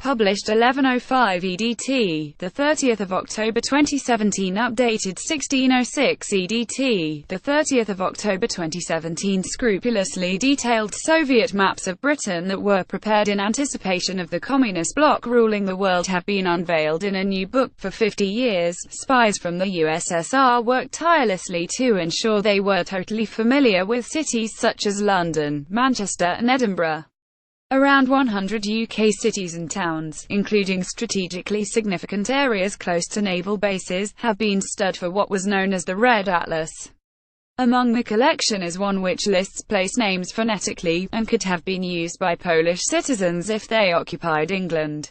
Published 1105 EDT, the 30th of October 2017. Updated 1606 EDT, the 30th of October 2017. Scrupulously detailed Soviet maps of Britain that were prepared in anticipation of the communist bloc ruling the world have been unveiled in a new book. For 50 years, spies from the USSR worked tirelessly to ensure they were totally familiar with cities such as London, Manchester and Edinburgh. Around 100 UK cities and towns, including strategically significant areas close to naval bases, have been studied for what was known as the Red Atlas. Among the collection is one which lists place names phonetically, and could have been used by Polish citizens if they occupied England.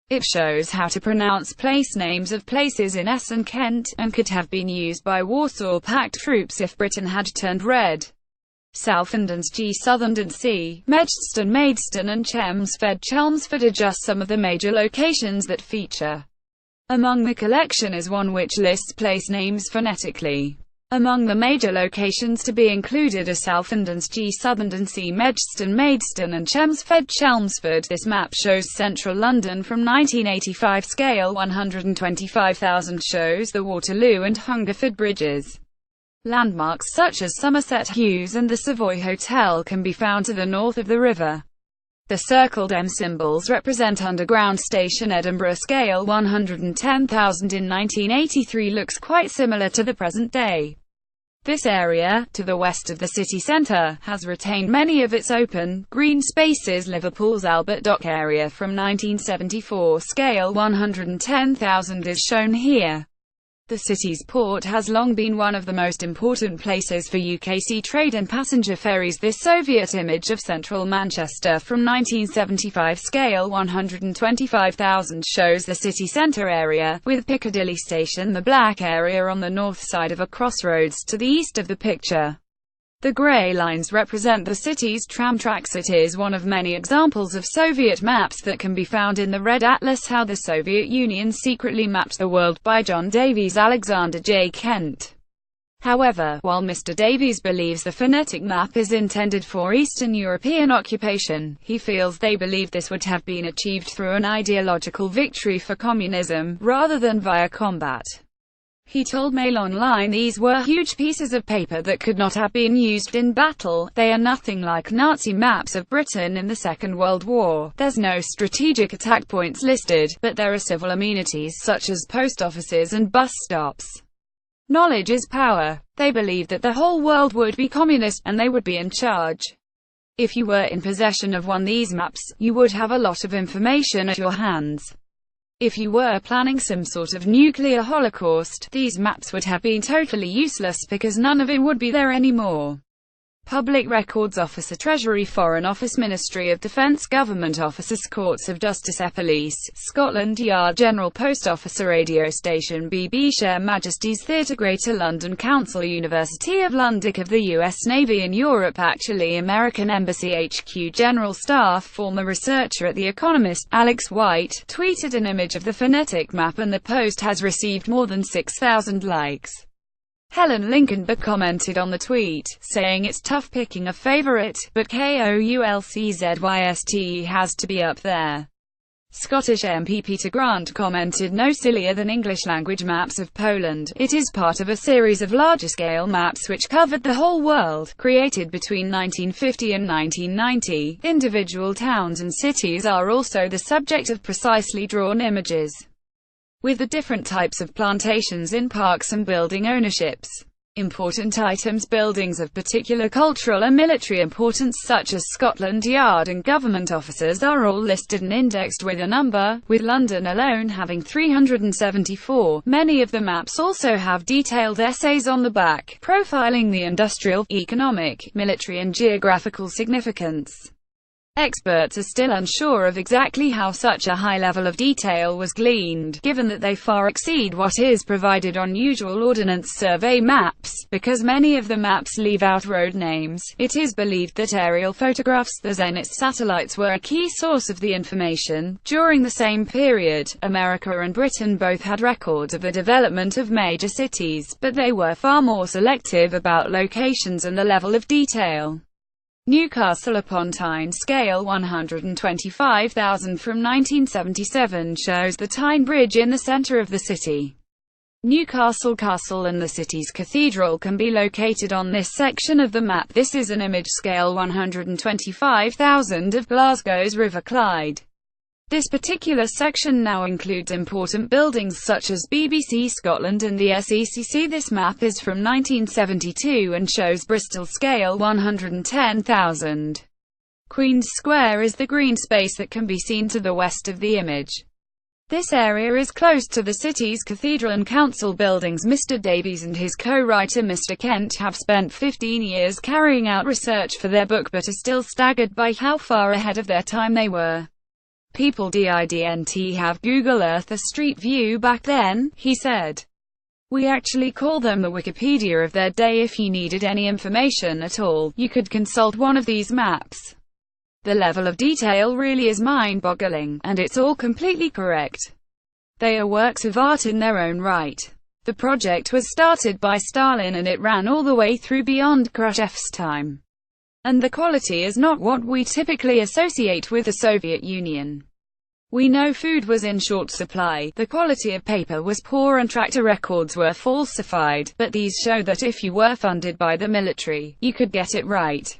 It shows how to pronounce place names of places in Essex and Kent, and could have been used by Warsaw Pact troops if Britain had turned red. Southend G. Southend C. Medstone Maidstone and Chelmsford are just some of the major locations that feature. Among the collection is one which lists place names phonetically. Among the major locations to be included are Southend G. Southend C. Medstone Maidstone and Chelmsford. This map shows central London from 1985. Scale 125,000 shows the Waterloo and Hungerford bridges. Landmarks such as Somerset Hughes and the Savoy Hotel can be found to the north of the river. The circled M symbols represent Underground Station Edinburgh. Scale 110,000 in 1983 looks quite similar to the present day. This area, to the west of the city centre, has retained many of its open, green spaces. Liverpool's Albert Dock area from 1974. Scale 110,000 is shown here. The city's port has long been one of the most important places for UK sea trade and passenger ferries. This Soviet image of central Manchester from 1975. Scale 125,000 shows the city centre area, with Piccadilly Station, the black area on the north side of a crossroads to the east of the picture. The grey lines represent the city's tram tracks. It is one of many examples of Soviet maps that can be found in the Red Atlas. How the Soviet Union secretly mapped the world, by John Davies. Alexander J. Kent. However, while Mr. Davies believes the phonetic map is intended for Eastern European occupation, he feels they believe this would have been achieved through an ideological victory for communism, rather than via combat. He told Mail Online these were huge pieces of paper that could not have been used in battle. They are nothing like Nazi maps of Britain in the Second World War. There's no strategic attack points listed, but there are civil amenities such as post offices and bus stops. Knowledge is power. They believed that the whole world would be communist, and they would be in charge. If you were in possession of one of these maps, you would have a lot of information at your hands. If you were planning some sort of nuclear holocaust, these maps would have been totally useless because none of it would be there anymore. Public Records Officer, Treasury, Foreign Office, Ministry of Defence, Government Offices, Courts of Justice, Police, Scotland Yard, General Post Office, Radio Station, BBC, Her Majesty's Theatre, Greater London Council, University of London, of the US Navy in Europe, actually American Embassy HQ, General Staff. Former researcher at The Economist, Alex White, tweeted an image of the phonetic map, and the post has received more than 6,000 likes. Helen Lincoln commented on the tweet, saying it's tough picking a favorite, but Koulczyzt has to be up there. Scottish MP Peter Grant commented, no sillier than English-language maps of Poland. It is part of a series of larger-scale maps which covered the whole world, created between 1950 and 1990. Individual towns and cities are also the subject of precisely drawn images, with the different types of plantations in parks and building ownerships. Important items, buildings of particular cultural and military importance such as Scotland Yard and government offices are all listed and indexed with a number, with London alone having 374. Many of the maps also have detailed essays on the back, profiling the industrial, economic, military and geographical significance. Experts are still unsure of exactly how such a high level of detail was gleaned, given that they far exceed what is provided on usual Ordnance Survey maps. Because many of the maps leave out road names, it is believed that aerial photographs, the Zenit satellites, were a key source of the information. During the same period, America and Britain both had records of the development of major cities, but they were far more selective about locations and the level of detail. Newcastle upon Tyne scale 125,000 from 1977 shows the Tyne Bridge in the centre of the city. Newcastle Castle and the city's cathedral can be located on this section of the map. This is an image scale 125,000 of Glasgow's River Clyde. This particular section now includes important buildings such as BBC Scotland and the SECC. This map is from 1972 and shows Bristol scale 110,000. Queen's Square is the green space that can be seen to the west of the image. This area is close to the city's cathedral and council buildings. Mr. Davies and his co-writer Mr. Kent have spent 15 years carrying out research for their book but are still staggered by how far ahead of their time they were. People didn't have Google Earth or Street View back then, he said. We actually call them the Wikipedia of their day. If you needed any information at all, you could consult one of these maps. The level of detail really is mind-boggling, and it's all completely correct. They are works of art in their own right. The project was started by Stalin and it ran all the way through beyond Khrushchev's time. And the quality is not what we typically associate with the Soviet Union. We know food was in short supply, the quality of paper was poor and tractor records were falsified, but these show that if you were funded by the military, you could get it right.